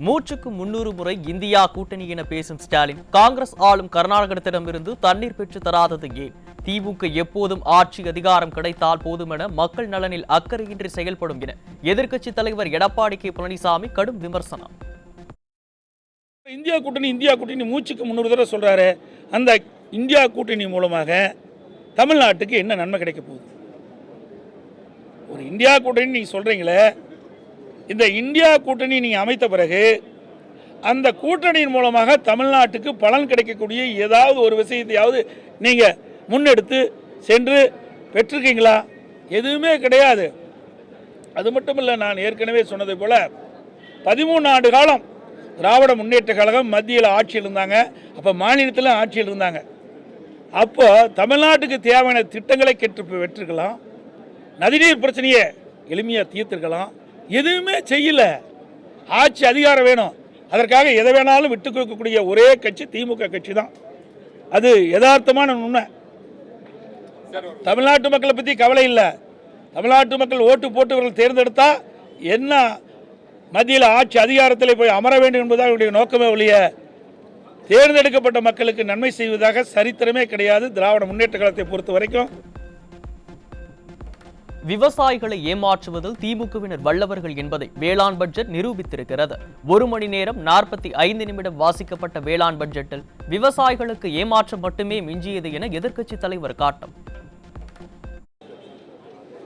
மூச்சுக்கு 300 முறை இந்தியா கூட்டணி என பேசும் ஸ்டாலின் காங்கிரஸ் ஆளும் கர்நாடகத்திடமிருந்து தண்ணீர் பெற்று தராதது ஏன்? திமுக எப்போதும் ஆட்சி அதிகாரம் கிடைத்தால் போதும் என மக்கள் நலனில் அக்கறையின்றி செயல்படும் என எதிர்க்கட்சி தலைவர் எடப்பாடி கே பழனிசாமி கடும் விமர்சனம். இந்தியா கூட்டணி மூச்சுக்கு 300 தடவை சொல்றாரு. அந்த இந்தியா கூட்டணி மூலமாக தமிழ்நாட்டுக்கு என்ன நன்மை கிடைக்க போகுது? ஒரு இந்தியா கூட்டணி நீங்க சொல்றீங்களே, இந்த இந்தியா கூட்டணி நீங்க அமைத்த பிறகு அந்த கூட்டணியின் மூலமாக தமிழ்நாட்டுக்கு பலன் கிடைக்கக்கூடிய ஏதாவது ஒரு விஷயத்தையாவது நீங்க முன்னெடுத்து சென்று பெற்றிருக்கீங்களா? எதுவுமே கிடையாது. அது மட்டும் இல்லை, நான் ஏற்கனவே சொன்னதை போல 13 ஆண்டு காலம் திராவிட முன்னேற்ற கழகம் மத்தியில் ஆட்சியில் இருந்தாங்க, அப்போ மாநிலத்தில் ஆட்சியில் இருந்தாங்க. அப்போ தமிழ்நாட்டுக்கு தேவையான திட்டங்களை பெற்றிருக்கலாம், நதிநீர் பிரச்சனையை எளிமையாக தீர்த்திருக்கலாம். எதுவுமே செய்யல. ஆட்சி அதிகாரம் வேணும், அதற்காக எதை வேணாலும் விட்டுக் கொடுக்கக்கூடிய ஒரே கட்சி திமுக கட்சி தான். அது யதார்த்தமான உண்மை. தமிழ்நாட்டு மக்களை பற்றி கவலை இல்லை. தமிழ்நாட்டு மக்கள் ஓட்டு போட்டு தேர்ந்தெடுத்தா என்ன மத்தியில் ஆட்சி அதிகாரத்தில் போய் அமர வேண்டும் என்பதாக அவருடைய நோக்கமே ஒழிய தேர்ந்தெடுக்கப்பட்ட மக்களுக்கு நன்மை செய்வதாக சரித்திரமே கிடையாது திராவிட முன்னேற்ற கழகத்தை பொறுத்த வரைக்கும். விவசாயிகளை ஏமாற்றுவதில் திமுகவினர் வல்லவர்கள் என்பதை வேளாண் பட்ஜெட் நிரூபித்திருக்கிறது. 1 மணி நேரம் 45 நிமிடம் வாசிக்கப்பட்ட வேளாண் பட்ஜெட்டில் விவசாயிகளுக்கு ஏமாற்றம் மட்டுமே மிஞ்சியது என எதிர்க்கட்சி தலைவர் காட்டும்.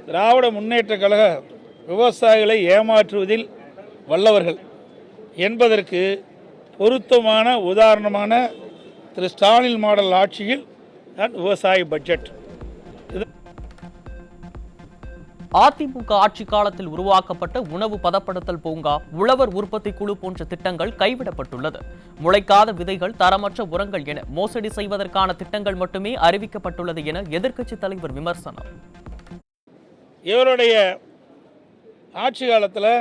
திராவிட முன்னேற்ற கழக விவசாயிகளை ஏமாற்றுவதில் வல்லவர்கள் என்பதற்கு பொருத்தமான உதாரணமான திரு ஸ்டாலின் மாடல் ஆட்சியில் தான் விவசாய பட்ஜெட். அதிமுக ஆட்சி காலத்தில் உருவாக்கப்பட்ட உணவு பதப்படுத்தல் பூங்கா, உழவர் உற்பத்தி குழு போன்ற திட்டங்கள் கைவிடப்பட்டுள்ளது. முளைக்காத விதைகள், தரமற்ற உரங்கள் என மோசடி செய்வதற்கான திட்டங்கள் மட்டுமே அறிவிக்கப்பட்டுள்ளது என எதிர்க்கட்சி தலைவர் விமர்சனம். இவருடைய ஆட்சி காலத்தில்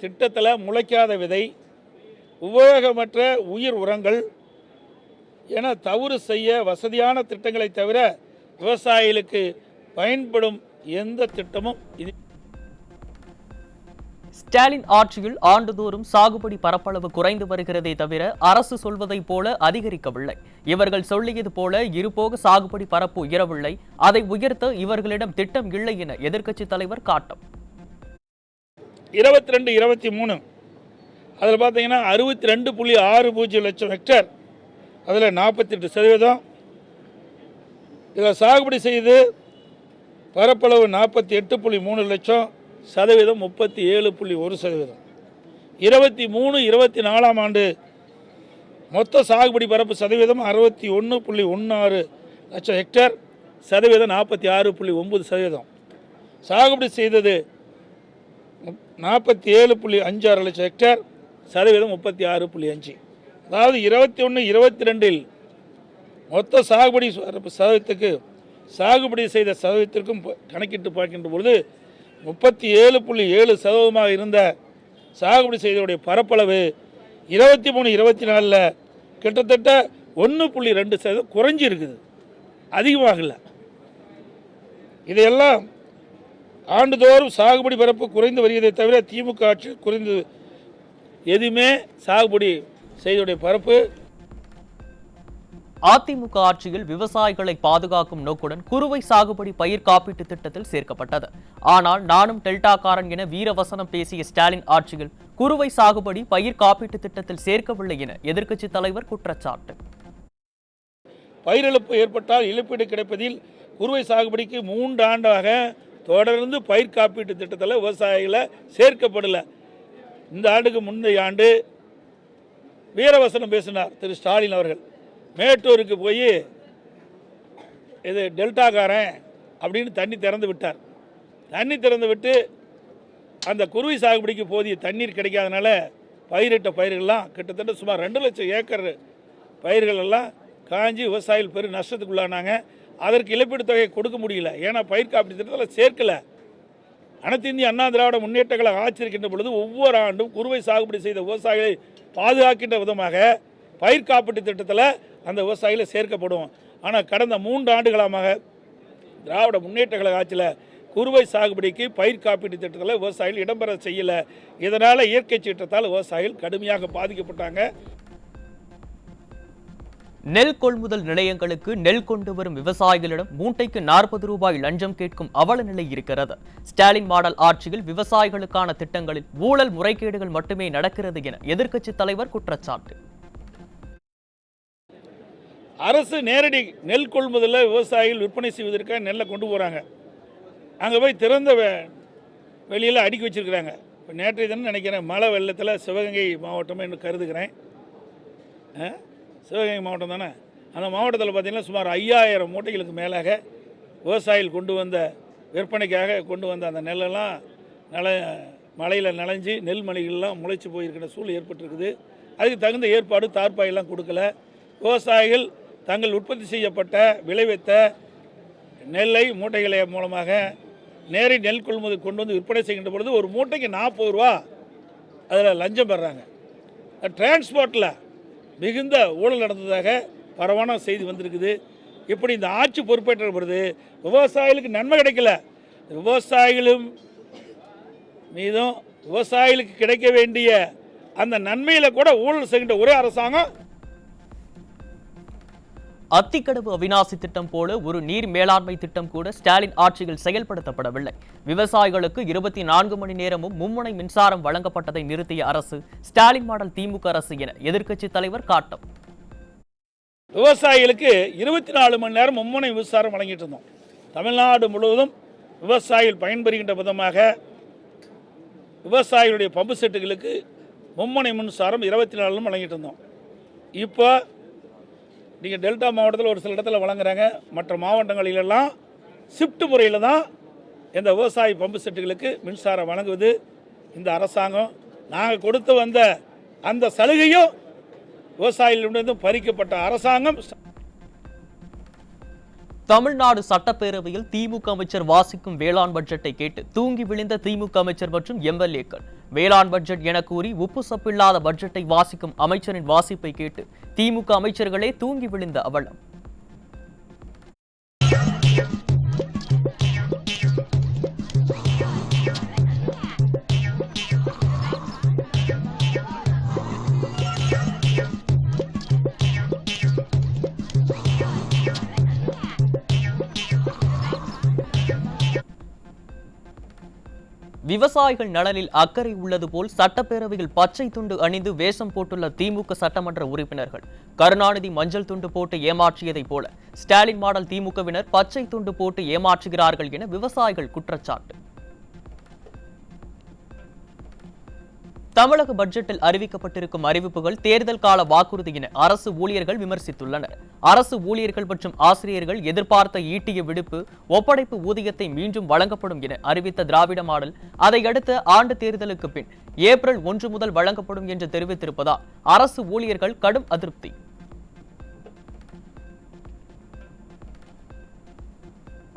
திட்டத்தில் முளைக்காத விதை, உபயோகமற்ற உயிர் உரங்கள் என தவறு செய்ய வசதியான திட்டங்களை தவிர விவசாயிகளுக்கு பயன்படும் எந்த திட்டமும் இது. ஸ்டாலின் ஆட்சியில் ஆண்டுதோறும் சாகுபடி பரப்பளவு குறைந்து வருகிறதே தவிர அரசு சொல்வதை போல அதிகரிக்கவில்லை. இவர்கள் சொல்லியது போல இருபோக சாகுபடி பரப்பு உயரவில்லை. அதை உயர்த்த இவர்களிடம் திட்டம் இல்லை என எதிர்க்கட்சி தலைவர் காட்டும். 22-23 அதில் பார்த்தீங்கன்னா 62.60 லட்சம் ஹெக்டேர், அதில் 48%. இதில் சாகுபடி செய்து பரப்பளவு 48.3 லட்சம், சதவீதம் 37.1%. 23-24 ஆண்டு மொத்த சாகுபடி பரப்பு சதவீதம் 61.16 லட்சம் ஹெக்டேர், சதவீதம் 46.9%. சாகுபடி செய்தது 47.56 லட்சம் ஹெக்டேர், சதவீதம் 36.5. அதாவது 21-22 மொத்த சாகுபடி சதவீதத்துக்கு சாகுபடி செய்த சதவீதத்திற்கும் கணக்கிட்டு பார்க்கின்ற பொழுது 37.7% இருந்த சாகுபடி செய்தவுடைய பரப்பளவு 23-24 கிட்டத்தட்ட 1.2% குறைஞ்சி இருக்குது, அதிகமாகல. இதையெல்லாம் ஆண்டுதோறும் சாகுபடி பரப்பு குறைந்து வருவதை தவிர திமுக ஆட்சி குறைந்து எதுவுமே சாகுபடி செய்தவுடைய பரப்பு. அதிமுக ஆட்சியில் விவசாயிகளை பாதுகாக்கும் நோக்குடன் குறுவை சாகுபடி பயிர் காப்பீட்டு திட்டத்தில் சேர்க்கப்பட்டது. ஆனால் நானும் டெல்டாக்காரன் என வீரவசனம் பேசிய ஸ்டாலின் ஆட்சியில் குறுவை சாகுபடி பயிர் காப்பீட்டு திட்டத்தில் சேர்க்கவில்லை என எதிர்க்கட்சி தலைவர் குற்றச்சாட்டு. பயிரிழப்பு ஏற்பட்டால் இழப்பீடு கிடைப்பதில் குறுவை சாகுபடிக்கு 3 ஆண்டாக தொடர்ந்து பயிர் காப்பீட்டு திட்டத்தில் விவசாயிகளை சேர்க்கப்படலை. இந்த ஆண்டுக்கு முந்தைய ஆண்டு வீரவசனம் பேசினார் திரு ஸ்டாலின் அவர்கள். மேட்டூருக்கு போய் இது டெல்டாக்காரன் அப்படின்னு தண்ணி திறந்து விட்டார். தண்ணி திறந்து விட்டு அந்த குறுவை சாகுபடிக்கு போதிய தண்ணீர் கிடைக்காதனால பயிரிட்ட பயிர்கள்லாம் கிட்டத்தட்ட சுமார் 2 லட்சம் ஏக்கர் பயிர்கள் எல்லாம் காஞ்சி விவசாயிகள் பெரும் நஷ்டத்துக்குள்ளானாங்க. அதற்கு இழப்பீடு தொகையை கொடுக்க முடியல, ஏன்னா பயிர் காப்பீட்டு திட்டத்தில் சேர்க்கலை. அனைத்து இந்திய அண்ணா திராவிட முன்னேற்ற கழகம் ஆட்சி இருக்கின்ற பொழுது ஒவ்வொரு ஆண்டும் குறுவை சாகுபடி செய்த விவசாயிகளை பாதுகாக்கின்ற விதமாக பயிர் காப்பீட்டு திட்டத்தில் அந்த விவசாயிகளை சேர்க்கப்படும். ஆனால் கடந்த 3 ஆண்டுகளாக திராவிட முன்னேற்ற கழக ஆட்சியில் குறுவை சாகுபடிக்கு பயிர் காப்பீட்டு திட்டத்தில் விவசாயிகள் இடம்பெற செய்யலை. இதனால் இயற்கை சீற்றத்தால் விவசாயிகள் கடுமையாக பாதிக்கப்பட்டாங்க. நெல் கொள்முதல் நிலையங்களுக்கு நெல் கொண்டு வரும் விவசாயிகளிடம் மூட்டைக்கு 40 ரூபாய் லஞ்சம் கேட்கும் அவல நிலை இருக்கிறது. ஸ்டாலின் மாடல் ஆட்சியில் விவசாயிகளுக்கான திட்டங்களில் ஊழல் முறைகேடுகள் மட்டுமே நடக்கிறது என எதிர்க்கட்சி தலைவர் குற்றச்சாட்டு. அரசு நேரடி நெல் கொள்முதலில் விவசாயிகள் விற்பனை செய்வதற்காக நெல்லை கொண்டு போகிறாங்க. அங்கே போய் திறந்த வெளியில் அடுக்கி வச்சிருக்கிறாங்க. இப்போ நேற்றைய தினம் நினைக்கிறேன் மழை வெள்ளத்தில் சிவகங்கை மாவட்டமே என்று கருதுகிறேன். சிவகங்கை மாவட்டம் தானே. அந்த மாவட்டத்தில் பார்த்திங்கன்னா சுமார் 5000 மூட்டைகளுக்கு மேலாக விவசாயிகள் கொண்டு வந்த விற்பனைக்காக கொண்டு வந்த அந்த நெல்லெல்லாம் மழையில் நனைஞ்சு நெல் மணிகள்லாம் முளைச்சி போயிருக்கிற சூழல் ஏற்பட்டிருக்குது. அதுக்கு தகுந்த ஏற்பாடு தார்ப்பாயெல்லாம் கொடுக்கல. விவசாயிகள் தங்கள் உற்பத்தி செய்யப்பட்ட விளைவித்த நெல்லை மூட்டைகளை மூலமாக நேரடி நெல் கொள்முதல் கொண்டு வந்து விற்பனை செய்கின்ற பொழுது ஒரு மூட்டைக்கு 40 ரூபா அதில் லஞ்சம் பெறாங்க. டிரான்ஸ்போர்ட்டில் மிகுந்த ஊழல் நடந்ததாக பரவான செய்தி வந்திருக்குது. இப்படி இந்த ஆட்சி பொறுப்பேற்ற பொழுது விவசாயிகளுக்கு நன்மை கிடைக்கல. விவசாயிகளும் மீதும் விவசாயிகளுக்கு கிடைக்க வேண்டிய அந்த நன்மையில் கூட ஊழல் செய்கின்ற ஒரே அரசாங்கம். அத்திக்கடவு அவிநாசி திட்டம் போல ஒரு நீர் மேலாண்மை திட்டம் கூட ஸ்டாலின் ஆட்சியில் செயல்படுத்தப்படவில்லை. விவசாயிகளுக்கு 24 மணி நேரமும் மும்முனை மின்சாரம் வழங்கப்பட்டதை நிறுத்திய அரசு ஸ்டாலின் மாடல் திமுக அரசு என எதிர்க்கட்சி தலைவர் காட்டம். விவசாயிகளுக்கு 24 மணி நேரம் மும்முனை மின்சாரம் வழங்கிட்டு இருந்தோம். தமிழ்நாடு முழுவதும் விவசாயிகள் பயன்பெறுகின்ற விதமாக விவசாயிகளுடைய பம்பு செட்டுகளுக்கு மும்முனை மின்சாரம் 24 வழங்கிட்டு இருந்தோம். இப்போ நீங்கள் டெல்டா மாவட்டத்தில் ஒரு சில இடத்துல வழங்குறாங்க. மற்ற மாவட்டங்களிலெல்லாம் ஷிஃப்ட் முறையில் தான் இந்த விவசாய பம்பு செட்டுகளுக்கு மின்சாரம் வழங்குவது இந்த அரசாங்கம். நாங்கள் கொடுத்து வந்த அந்த சலுகையும் விவசாயிகளிடமிருந்து பறிக்கப்பட்ட அரசாங்கம். தமிழ்நாடு சட்டப்பேரவையில் திமுக அமைச்சர் வாசிக்கும் வேளாண் பட்ஜெட்டை கேட்டு தூங்கி விழுந்த திமுக அமைச்சர் மற்றும் எம்எல்ஏக்கள். வேளாண் பட்ஜெட் என கூறி உப்பு சப்பில்லாத பட்ஜெட்டை வாசிக்கும் அமைச்சரின் வாசிப்பை கேட்டு திமுக அமைச்சர்களே தூங்கி விழுந்த அவலம். விவசாயிகள் நலனில் அக்கறை உள்ளது போல் சட்டப்பேரவையில் பச்சை துண்டு அணிந்து வேஷம் போட்டுள்ள திமுக சட்டமன்ற உறுப்பினர்கள் கருணாநிதி மஞ்சள் துண்டு போட்டு ஏமாற்றியதைப் போல ஸ்டாலின் மாடல் திமுகவினர் பச்சை துண்டு போட்டு ஏமாற்றுகிறார்கள் என விவசாயிகள் குற்றச்சாட்டு. தமிழக பட்ஜெட்டில் அறிவிக்கப்பட்டிருக்கும் அறிவிப்புகள் தேர்தல் கால வாக்குறுதி என அரசு ஊழியர்கள் விமர்சித்துள்ளனர். அரசு ஊழியர்கள் மற்றும் ஆசிரியர்கள் எதிர்பார்த்த ஈட்டிய விடுப்பு ஒப்படைப்பு ஊதியத்தை மீண்டும் வழங்கப்படும் என அறிவித்த திராவிட மாடல் அதையடுத்த ஆண்டு தேர்தலுக்கு பின் ஏப்ரல் 1 முதல் வழங்கப்படும் என்று தெரிவித்திருப்பதால் அரசு ஊழியர்கள் கடும் அதிருப்தி.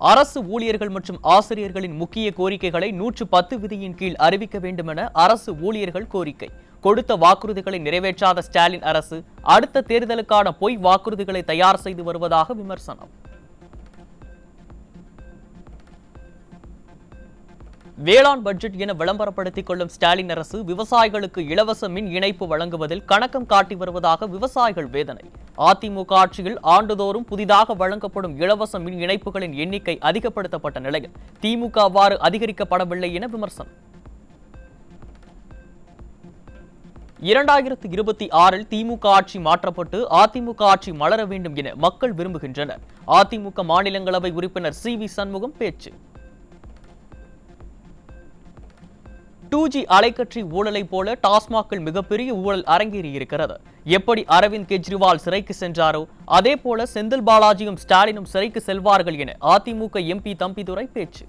அரசு ஊழியர்கள் மற்றும் ஆசிரியர்களின் முக்கிய கோரிக்கைகளை 110 விதியின் கீழ் அறிவிக்க வேண்டுமென அரசு ஊழியர்கள் கோரிக்கை. கொடுத்த வாக்குறுதிகளை நிறைவேற்றாத ஸ்டாலின் அரசு அடுத்த தேர்தலுக்கான பொய் வாக்குறுதிகளை தயார் செய்து வருவதாக விமர்சனம். வேளாண் பட்ஜெட் என விளம்பரப்படுத்திக் கொள்ளும் ஸ்டாலின் அரசு விவசாயிகளுக்கு இலவச மின் இணைப்பு வழங்குவதில் கணக்கம் காட்டி வருவதாக விவசாயிகள் வேதனை. அதிமுக ஆட்சியில் ஆண்டுதோறும் புதிதாக வழங்கப்படும் இலவச மின் இணைப்புகளின் எண்ணிக்கை அதிகப்படுத்தப்பட்ட நிலையில் திமுக அவ்வாறு அதிகரிக்கப்படவில்லை என விமர்சனம். 2026 திமுக ஆட்சி மாற்றப்பட்டு அதிமுக ஆட்சி மலர வேண்டும் என மக்கள் விரும்புகின்றனர். அதிமுக மாநிலங்களவை உறுப்பினர் சி.வி. சண்முகம் பேச்சு. 2G அலைக்கற்றை ஊழலை போல டாஸ்மாகில் மிகப்பெரிய ஊழல் அரங்கேறியிருக்கிறது. எப்படி அரவிந்த் கெஜ்ரிவால் சிறைக்கு சென்றாரோ அதே போல செந்தில் பாலாஜியும் ஸ்டாலினும் சிறைக்கு செல்வார்கள் என அதிமுக எம்பி தம்பிதுரை பேச்சு.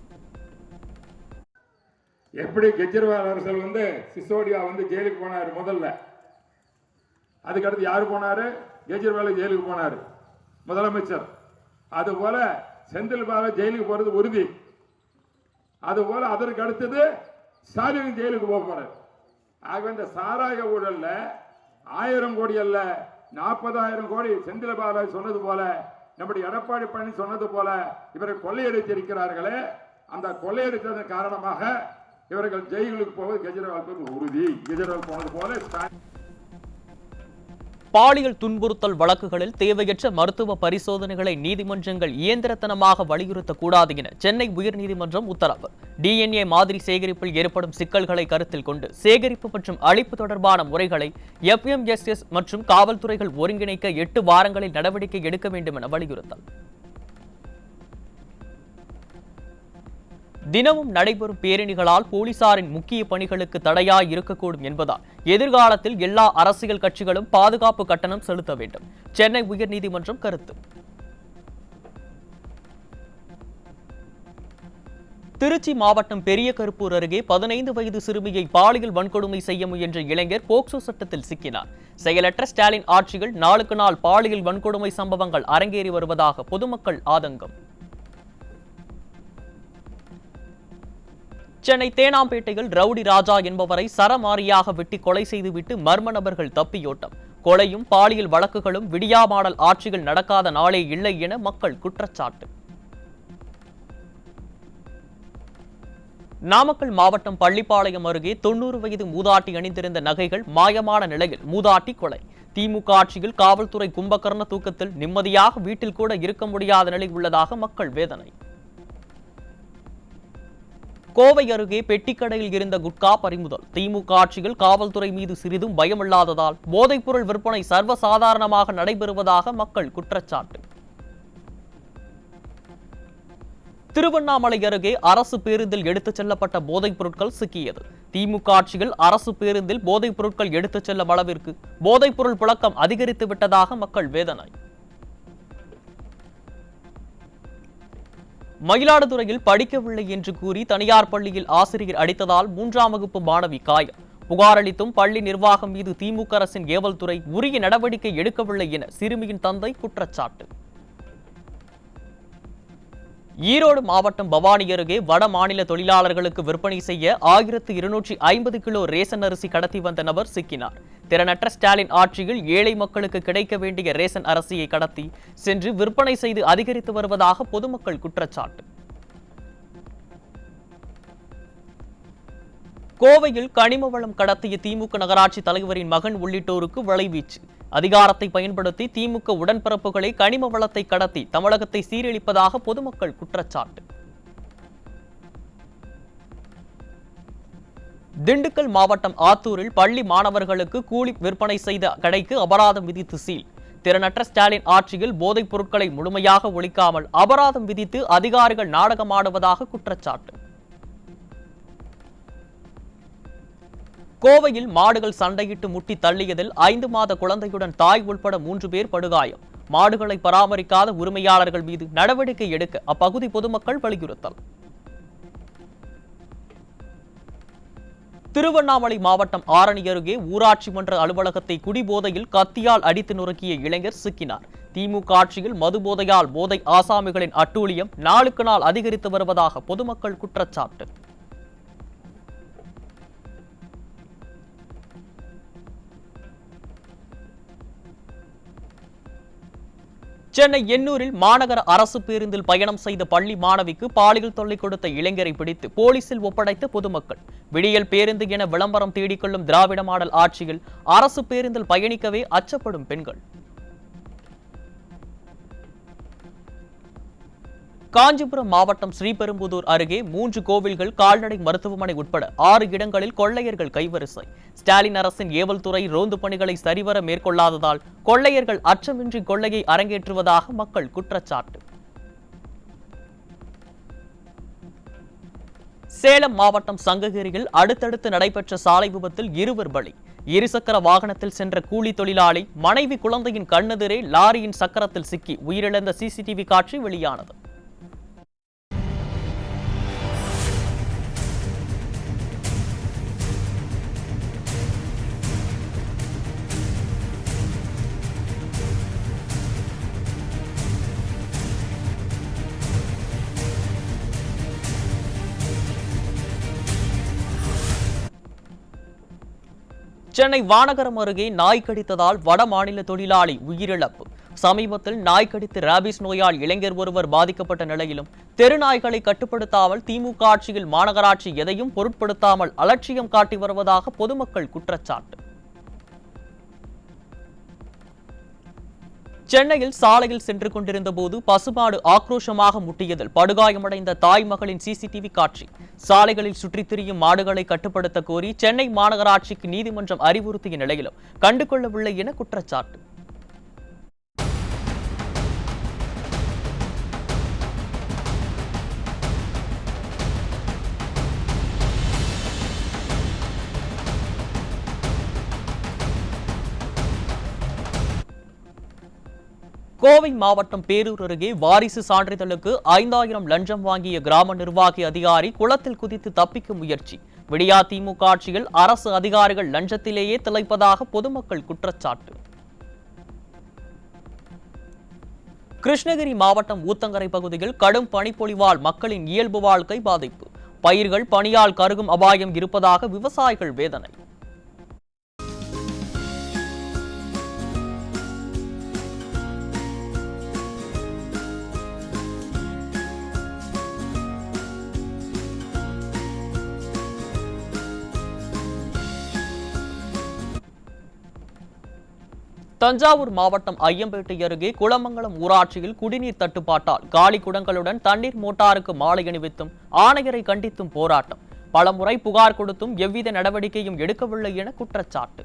எப்படி கெஜ்ரிவால் அரசர் சிசோடியா ஜெயிலுக்கு போனாரு முதல்ல, அதுக்கடுத்து யாரு போனாரு? கெஜ்ரிவால் ஜெயிலுக்கு போனாரு முதலமைச்சர். அதுபோல செந்தில் பாலாஜி ஜெயிலுக்கு போறது உறுதி. அதுபோல அதற்கு அடுத்தது ஸ்டாலின் ஜெயிலுக்கு போக போறாரு. ஆக இந்த சாராய ஊழல்ல 1000 கோடி அல்ல 40,000 கோடி செந்தில் பாலாஜி சொன்னது போல, நம்முடைய எடப்பாடி பழனி சொன்னது போல இவரை கொள்ளையடித்திருக்கிறார்களே, அந்த கொள்ளையடித்ததன் காரணமாக இவர்கள் ஜெயிலுக்கு போவது கெஜ்ரிவால் உறுதி. கெஜ்ரிவால் போனது போல பாலியல் துன்புறுத்தல் வழக்குகளில் தேவையற்ற மருத்துவ பரிசோதனைகளை நீதிமன்றங்கள் இயந்திரத்தனமாக வலியுறுத்தக்கூடாது என சென்னை உயர்நீதிமன்றம் உத்தரவு. DNA மாதிரி சேகரிப்பில் ஏற்படும் சிக்கல்களை கருத்தில் கொண்டு சேகரிப்பு மற்றும் அளிப்பு தொடர்பான முறைகளை FMSS மற்றும் காவல்துறைகள் ஒருங்கிணைக்க 8 வாரங்களில் நடவடிக்கை எடுக்க வேண்டும் என வலியுறுத்தல். தினமும் நடைபெறும் பேரணிகளால் போலீசாரின் முக்கிய பணிகளுக்கு தடையாய் இருக்கக்கூடும் என்பதால் எதிர்காலத்தில் எல்லா அரசியல் கட்சிகளும் பாதுகாப்பு கட்டணம் செலுத்த வேண்டும். சென்னை உயர்நீதிமன்றம் கருத்து. திருச்சி மாவட்டம் பெரிய கருப்பூர் அருகே 15 வயது சிறுமியை பாலியல் வன்கொடுமை செய்ய முயன்ற இளைஞர் போக்சோ சட்டத்தில் சிக்கினார். செயலற்ற ஸ்டாலின் ஆட்சியில் நாளுக்கு நாள் பாலியல் வன்கொடுமை சம்பவங்கள் அரங்கேறி வருவதாக பொதுமக்கள் ஆதங்கம். சென்னை தேனாம்பேட்டையில் ரவுடி ராஜா என்பவரை சரமாரியாக வெட்டி கொலை செய்துவிட்டு மர்ம நபர்கள் தப்பியோட்டம். கொலையும் பாலியல் வழக்குகளும் விடியா மாடல் ஆட்சிகள் நடக்காத நாளே இல்லை என மக்கள் குற்றச்சாட்டு. நாமக்கல் மாவட்டம் பள்ளிப்பாளையம் அருகே 90 வயது மூதாட்டி அணிந்திருந்த நகைகள் மாயமான நிலையில் மூதாட்டி கொலை. திமுக ஆட்சியில் காவல்துறை கும்பகர்ண தூக்கத்தில் நிம்மதியாக வீட்டில் கூட இருக்க முடியாத நிலை உள்ளதாக மக்கள் வேதனை. கோவை அருகே பெட்டிக்கடையில் இருந்த குட்கா பறிமுதல். திமுக ஆட்சியில் காவல்துறை மீது சிறிதும் பயமில்லாததால் போதைப்பொருள் விற்பனை சர்வசாதாரணமாக நடைபெறுவதாக மக்கள் குற்றச்சாட்டு. திருவண்ணாமலை அருகே அரசு பேருந்தில் எடுத்துச் செல்லப்பட்ட போதைப் பொருட்கள் சிக்கியது. திமுக ஆட்சியில் அரசு பேருந்தில் போதைப் பொருட்கள் எடுத்துச் செல்லும் அளவிற்கு போதைப் பொருள் புழக்கம் அதிகரித்து விட்டதாக மக்கள் வேதனை. மயிலாடுதுறையில் படிக்கவில்லை என்று கூறி தனியார் பள்ளியில் ஆசிரியர் அடித்ததால் 3ஆம் வகுப்பு மாணவி காயம். புகார் அளித்தும் பள்ளி நிர்வாகம் மீது திமுக அரசின் ஏவல்துறை உரிய நடவடிக்கை எடுக்கவில்லை என சிறுமியின் தந்தை குற்றச்சாட்டு. ஈரோடு மாவட்டம் பவானி அருகே வட மாநில தொழிலாளர்களுக்கு விற்பனை செய்ய 1250 கிலோ ரேசன் அரிசி கடத்தி வந்த நபர் சிக்கினார். திறனற்ற ஸ்டாலின் ஆட்சியில் ஏழை மக்களுக்கு கிடைக்க வேண்டிய ரேசன் அரிசியை கடத்தி சென்று விற்பனை செய்து அதிகரித்து வருவதாக பொதுமக்கள் குற்றச்சாட்டு. கோவையில் கனிம வளம் கடத்திய திமுக நகராட்சி தலைவரின் மகன் உள்ளிட்டோருக்கு வலைவீச்சு. அதிகாரத்தை பயன்படுத்தி திமுக உடன்பிறப்புகளை கனிம வளத்தை கடத்தி தமிழகத்தை சீரழிப்பதாக பொதுமக்கள் குற்றச்சாட்டு. திண்டுக்கல் மாவட்டம் ஆத்தூரில் பள்ளி மாணவர்களுக்கு கூலி விற்பனை செய்த கடைக்கு அபராதம் விதித்து சீல். திறனற்ற ஸ்டாலின் ஆட்சியில் போதைப் பொருட்களை முழுமையாக ஒழிக்காமல் அபராதம் விதித்து அதிகாரிகள் நாடகமாடுவதாக குற்றச்சாட்டு. கோவையில் மாடுகள் சண்டையிட்டு முட்டி தள்ளியதில் 5 மாத குழந்தையுடன் தாய் உள்பட 3 பேர் படுகாயம். மாடுகளை பராமரிக்காத உரிமையாளர்கள் மீது நடவடிக்கை எடுக்க அப்பகுதி பொதுமக்கள் வலியுறுத்தல். திருவண்ணாமலை மாவட்டம் ஆரணி அருகே ஊராட்சி மன்ற அலுவலகத்தை குடிபோதையில் கத்தியால் அடித்து நொறுக்கிய இளைஞர் சிக்கினார். திமுக ஆட்சியில் மதுபோதையால் போதை ஆசாமிகளின் அட்டூழியம் நாளுக்கு நாள் அதிகரித்து வருவதாக பொதுமக்கள் குற்றச்சாட்டு. சென்னை எண்ணூரில் மாநகர அரசு பேருந்தில் பயணம் செய்த பள்ளி மாணவிக்கு பாலியல் தொல்லை கொடுத்த இளைஞரை பிடித்து போலீசில் ஒப்படைத்த பொதுமக்கள். விடியல் பேருந்து என விளம்பரம் தேடிக்கொள்ளும் திராவிட மாடல் ஆட்சியில் அரசு பேருந்தில் பயணிக்கவே அச்சப்படும் பெண்கள். காஞ்சிபுரம் மாவட்டம் ஸ்ரீபெரும்புதூர் அருகே 3 கோவில்கள், கால்நடை மருத்துவமனை உட்பட 6 இடங்களில் கொள்ளையர்கள் கைவரிசை. ஸ்டாலின் அரசின் ஏவல் துறை ரோந்து பணிகளை சரிவர மேற்கொள்ளாததால் கொள்ளையர்கள் அச்சமின்றி கொள்ளையை அரங்கேற்றுவதாக மக்கள் குற்றச்சாட்டு. சேலம் மாவட்டம் சங்ககிரியில் அடுத்தடுத்து நடைபெற்ற சாலை விபத்தில் 2 பலி. இருசக்கர வாகனத்தில் சென்ற கூலி தொழிலாளி மனைவி குழந்தையின் கண்ணெதிரே லாரியின் சக்கரத்தில் சிக்கி உயிரிழந்த CCTV காட்சி வெளியானது. சென்னை வானகரம் அருகே நாய் கடித்ததால் வட மாநில தொழிலாளி உயிரிழப்பு. சமீபத்தில் நாய் கடித்து ராபிஸ் நோயால் இளைஞர் ஒருவர் பாதிக்கப்பட்ட நிலையிலும் தெருநாய்களை கட்டுப்படுத்தாமல் திமுக ஆட்சியில் மாநகராட்சி எதையும் பொருட்படுத்தாமல் அலட்சியம் காட்டி வருவதாக பொதுமக்கள் குற்றச்சாட்டு. சென்னையில் சாலையில் சென்று கொண்டிருந்த போது பசுமாடு ஆக்ரோஷமாக முட்டியதில் படுகாயமடைந்த தாய் மகளின் சிசிடிவி காட்சி. சாலைகளில் சுற்றித் திரியும் மாடுகளை கட்டுப்படுத்த கோரி சென்னை மாநகராட்சிக்கு நீதிமன்றம் அறிவுறுத்திய நிலையிலும் கண்டுகொள்ளவில்லை என குற்றச்சாட்டு. கோவை மாவட்டம் பேரூர் அருகே வாரிசு சான்றிதழுக்கு 5000 லஞ்சம் வாங்கிய கிராம நிர்வாகி அதிகாரி குளத்தில் குதித்து தப்பிக்க முயற்சி. விடியா திமுக ஆட்சியில் அரசு அதிகாரிகள் லஞ்சத்திலேயே திளைப்பதாக பொதுமக்கள் குற்றச்சாட்டு. கிருஷ்ணகிரி மாவட்டம் ஊத்தங்கரை பகுதியில் கடும் பனிப்பொழிவால் மக்களின் இயல்பு வாழ்க்கை பாதிப்பு. பயிர்கள் பனியால் கருகும் அபாயம் இருப்பதாக விவசாயிகள் வேதனை. தஞ்சாவூர் மாவட்டம் ஐயம்பேட்டை அருகே குளமங்கலம் ஊராட்சியில் குடிநீர் தட்டுப்பாட்டால் காலி குடங்களுடன் தண்ணீர் மோட்டாருக்கு மாலை அணிவித்தும் ஆணையரை கண்டித்தும் போராட்டம். பலமுறை புகார் கொடுத்தும் எவ்வித நடவடிக்கையும் எடுக்கவில்லை என குற்றச்சாட்டு.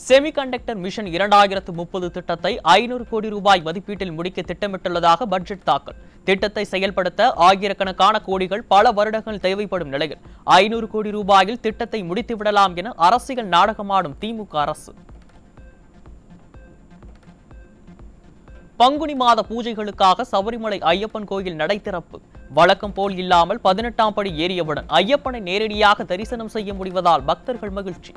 செமிகண்டக்டர் மிஷன் 2030 திட்டத்தை 500 கோடி ரூபாய் மதிப்பீட்டில் முடிக்க திட்டமிட்டுள்ளதாக பட்ஜெட் தாக்கல். திட்டத்தை செயல்படுத்த ஆயிரக்கணக்கான கோடிகள் பல வருடங்கள் தேவைப்படும் நிலையில் 500 கோடி ரூபாயில் திட்டத்தை முடித்துவிடலாம் என அரசியல் நாடகமாடும் திமுக அரசு. பங்குனி மாத பூஜைகளுக்காக சபரிமலை ஐயப்பன் கோயில் நடை திறப்பு. வழக்கம் போல் இல்லாமல் 18ஆம் படி ஏறியவுடன் ஐயப்பனை நேரடியாக தரிசனம் செய்ய முடிவதால் பக்தர்கள் மகிழ்ச்சி.